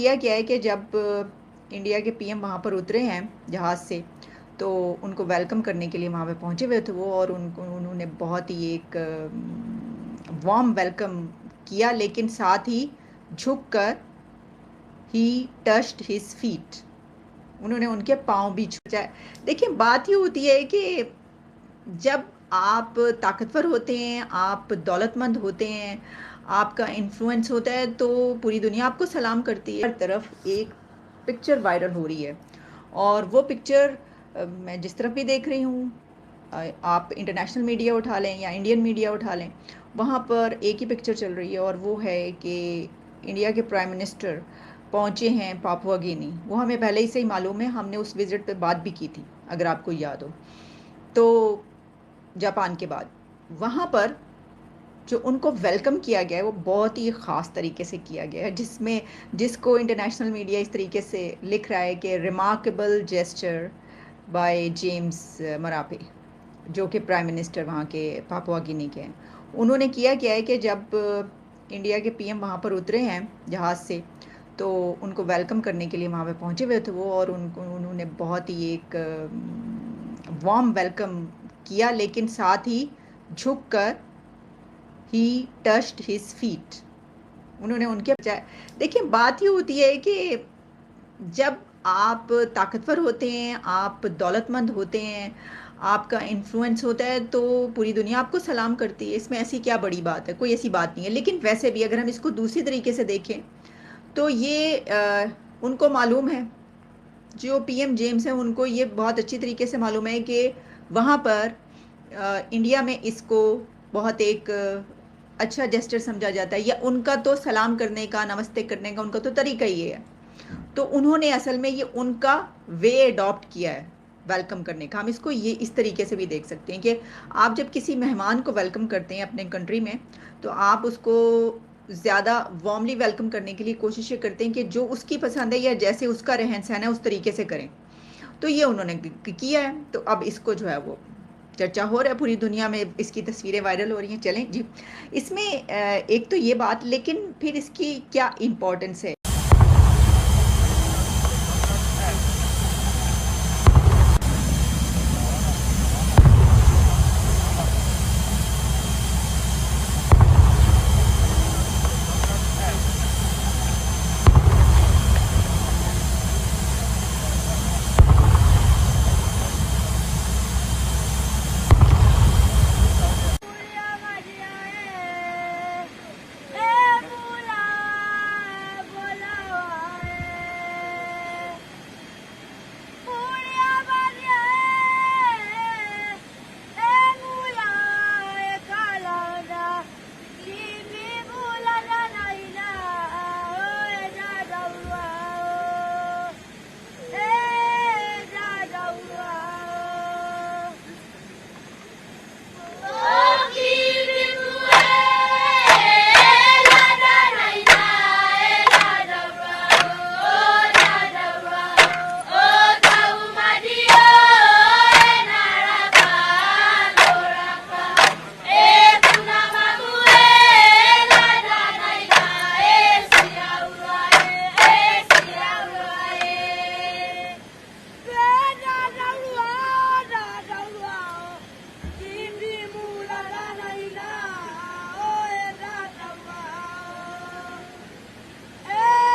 किया गया है कि जब इंडिया के पीएम वहाँ पर उतरे हैं जहाज़ से, तो उनको वेलकम करने के लिए वहाँ पे पहुँचे हुए थे वो, और उन्होंने बहुत ही एक वार्म वेलकम किया, लेकिन साथ ही झुककर ही टच्ड हिज फीट, उन्होंने उनके पाँव भी छुए। देखिए, बात ये होती है कि जब आप ताकतवर होते हैं, आप दौलतमंद होते हैं, आपका इन्फ्लुएंस होता है, तो पूरी दुनिया आपको सलाम करती है। हर तरफ एक पिक्चर वायरल हो रही है, और वो पिक्चर मैं जिस तरफ भी देख रही हूँ, आप इंटरनेशनल मीडिया उठा लें या इंडियन मीडिया उठा लें, वहाँ पर एक ही पिक्चर चल रही है, और वो है कि इंडिया के प्राइम मिनिस्टर पहुँचे हैं पापुआ गिनी। वो हमें पहले ही से ही मालूम है, हमने उस विज़िट पे बात भी की थी, अगर आपको याद हो। तो जापान के बाद वहाँ पर जो उनको वेलकम किया गया है, वो बहुत ही ख़ास तरीके से किया गया है, जिसको इंटरनेशनल मीडिया इस तरीके से लिख रहा है कि remarkable gesture by James Marape, जो कि प्राइम मिनिस्टर वहाँ के पापुआ गिनी के हैं। उन्होंने किया क्या है कि जब इंडिया के पीएम वहाँ पर उतरे हैं जहाज़ से, तो उनको वेलकम करने के लिए वहाँ पे पहुँचे हुए थे वो, और उन्होंने बहुत ही एक वार्म वेलकम किया, लेकिन साथ ही झुककर ही टच्ड हिज फीट, उन्होंने उनके देखिए, बात ये होती है कि जब आप ताकतवर होते हैं, आप दौलतमंद होते हैं, आपका इन्फ्लुएंस होता है, तो पूरी दुनिया आपको सलाम करती है। इसमें ऐसी क्या बड़ी बात है? कोई ऐसी बात नहीं है। लेकिन वैसे भी अगर हम इसको दूसरी तरीके से देखें, तो ये उनको मालूम है, जो पीएम जेम्स हैं, उनको ये बहुत अच्छी तरीके से मालूम है कि वहाँ पर इंडिया में इसको बहुत एक अच्छा जेस्चर समझा जाता है, या उनका तो सलाम करने का, नमस्ते करने का उनका तो तरीका ही है। तो उन्होंने असल में ये उनका वे अडॉप्ट किया है वेलकम करने का। हम इसको ये इस तरीके से भी देख सकते हैं कि आप जब किसी मेहमान को वेलकम करते हैं अपने कंट्री में, तो आप उसको ज़्यादा वार्मली वेलकम करने के लिए कोशिश ये करते हैं कि जो उसकी पसंद है या जैसे उसका रहन सहन है उस तरीके से करें। तो ये उन्होंने किया है, तो अब इसको जो है वो चर्चा हो रहा है पूरी दुनिया में, इसकी तस्वीरें वायरल हो रही हैं। चलें जी, इसमें एक तो ये बात, लेकिन फिर इसकी क्या इम्पोर्टेंस है।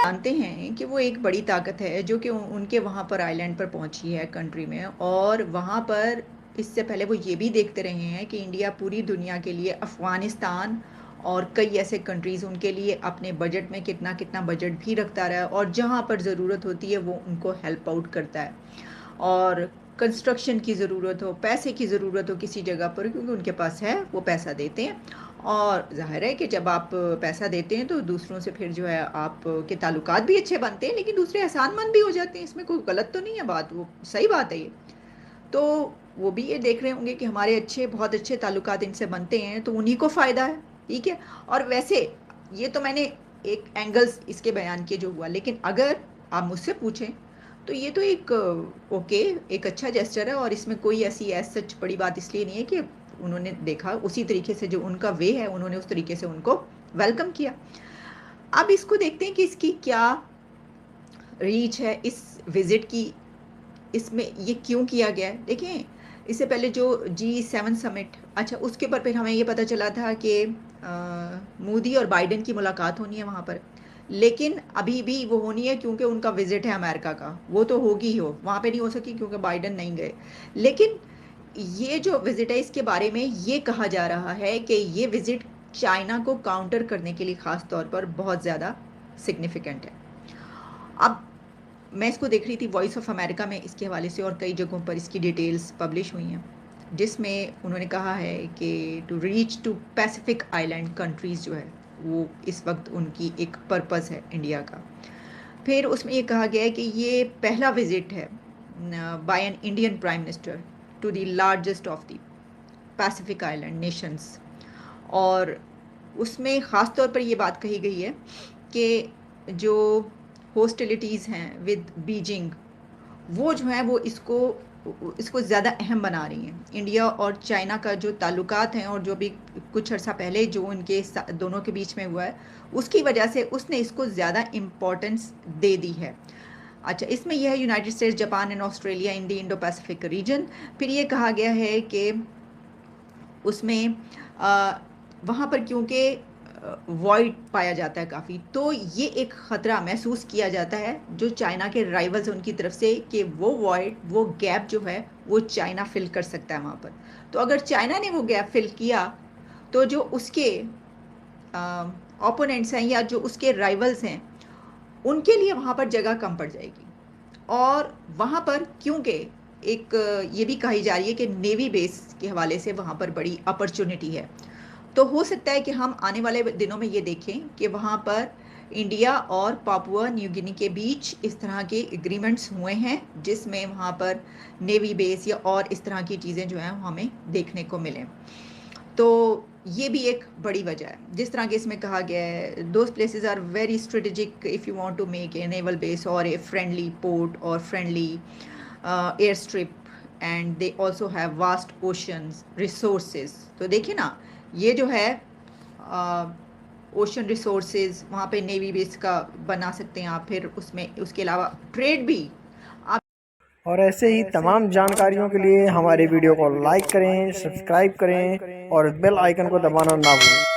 जानते हैं कि वो एक बड़ी ताकत है जो कि उनके वहाँ पर आइलैंड पर पहुँची है कंट्री में, और वहाँ पर इससे पहले वो ये भी देखते रहे हैं कि इंडिया पूरी दुनिया के लिए, अफ़गानिस्तान और कई ऐसे कंट्रीज़ उनके लिए अपने बजट में कितना कितना बजट भी रखता रहा है, और जहाँ पर ज़रूरत होती है वो उनको हेल्प आउट करता है। और कंस्ट्रक्शन की ज़रूरत हो, पैसे की ज़रूरत हो किसी जगह पर, क्योंकि उनके पास है, वो पैसा देते हैं। और ज़ाहिर है कि जब आप पैसा देते हैं तो दूसरों से फिर जो है आपके ताल्लुकात भी अच्छे बनते हैं, लेकिन दूसरे एहसानमंद भी हो जाते हैं। इसमें कोई गलत तो नहीं है बात, वो सही बात है ये। तो वो भी ये देख रहे होंगे कि हमारे बहुत अच्छे ताल्लुकात इनसे बनते हैं, तो उन्हीं को फ़ायदा है, ठीक है। और वैसे ये तो मैंने एक एंगल्स इसके बयान किए जो हुआ, लेकिन अगर आप मुझसे पूछें तो ये तो एक ओके, एक अच्छा जेस्चर है, और इसमें कोई ऐसी एज सच बड़ी बात इसलिए नहीं है कि उन्होंने देखा उसी तरीके से, जो उनका वे है, उन्होंने उस तरीके से उनको वेलकम किया। अब इसको देखते हैं कि इसकी क्या रीच है इस विज़िट की, इसमें ये क्यों किया गया है? देखें, इससे पहले जो G7 समिट, अच्छा उसके ऊपर फिर हमें ये पता चला था कि मोदी और बाइडेन की मुलाकात होनी है वहाँ पर। लेकिन अभी भी वो होनी है क्योंकि उनका विज़िट है अमेरिका का, वो तो होगी ही हो, वहाँ पे नहीं हो सकी क्योंकि बाइडेन नहीं गए। लेकिन ये जो विज़िट है इसके बारे में ये कहा जा रहा है कि ये विज़िट चाइना को काउंटर करने के लिए ख़ास तौर पर बहुत ज़्यादा सिग्निफिकेंट है। अब मैं इसको देख रही थी वॉइस ऑफ अमेरिका में इसके हवाले से, और कई जगहों पर इसकी डिटेल्स पब्लिश हुई हैं, जिसमें उन्होंने कहा है कि to reach to Pacific island countries जो है वो इस वक्त उनकी एक पर्पस है इंडिया का। फिर उसमें ये कहा गया है कि ये पहला विज़िट है by an Indian prime minister to the largest of the Pacific island nations, और उसमें ख़ास तौर पर ये बात कही गई है कि जो हॉस्टिलिटीज़ हैं विद बीजिंग, वो जो है वो इसको ज़्यादा अहम बना रही हैं। इंडिया और चाइना का जो ताल्लुकात हैं और जो भी कुछ अर्सा पहले जो उनके दोनों के बीच में हुआ है, उसकी वजह से उसने इसको ज़्यादा इम्पोर्टेंस दे दी है। अच्छा, इसमें यह है United states, Japan and Australia in the Indo Pacific region. फिर ये कहा गया है कि उसमें वहाँ पर क्योंकि वॉइड पाया जाता है काफ़ी, तो ये एक ख़तरा महसूस किया जाता है जो चाइना के राइवल्स उनकी तरफ से कि वो वॉइड, वो गैप जो है वो चाइना फिल कर सकता है वहाँ पर। तो अगर चाइना ने वो गैप फिल किया तो जो उसके ओपोनेंट्स हैं या जो उसके राइवल्स हैं उनके लिए वहाँ पर जगह कम पड़ जाएगी। और वहाँ पर क्योंकि एक ये भी कही जा रही है कि नेवी बेस के हवाले से वहाँ पर बड़ी अपॉर्चुनिटी है, तो हो सकता है कि हम आने वाले दिनों में ये देखें कि वहाँ पर इंडिया और पापुआ न्यू गिनी के बीच इस तरह के एग्रीमेंट्स हुए हैं जिसमें वहाँ पर नेवी बेस या और इस तरह की चीज़ें जो हैं हमें देखने को मिलें। तो ये भी एक बड़ी वजह है। जिस तरह के इसमें कहा गया है, those places are very strategic if you want to make a naval base और ए फ्रेंडली पोर्ट और friendly airstrip, and they also have vast oceans resources. तो देखिए ना, ये जो है ओशन रिसोर्सेज वहाँ पे नेवी बेस का बना सकते हैं आप, फिर उसमें उसके अलावा ट्रेड भी आप। और ऐसे ही तमाम जानकारियों के लिए हमारे वीडियो को लाइक करें, सब्सक्राइब करें और बेल आइकन को दबाना ना भूलें।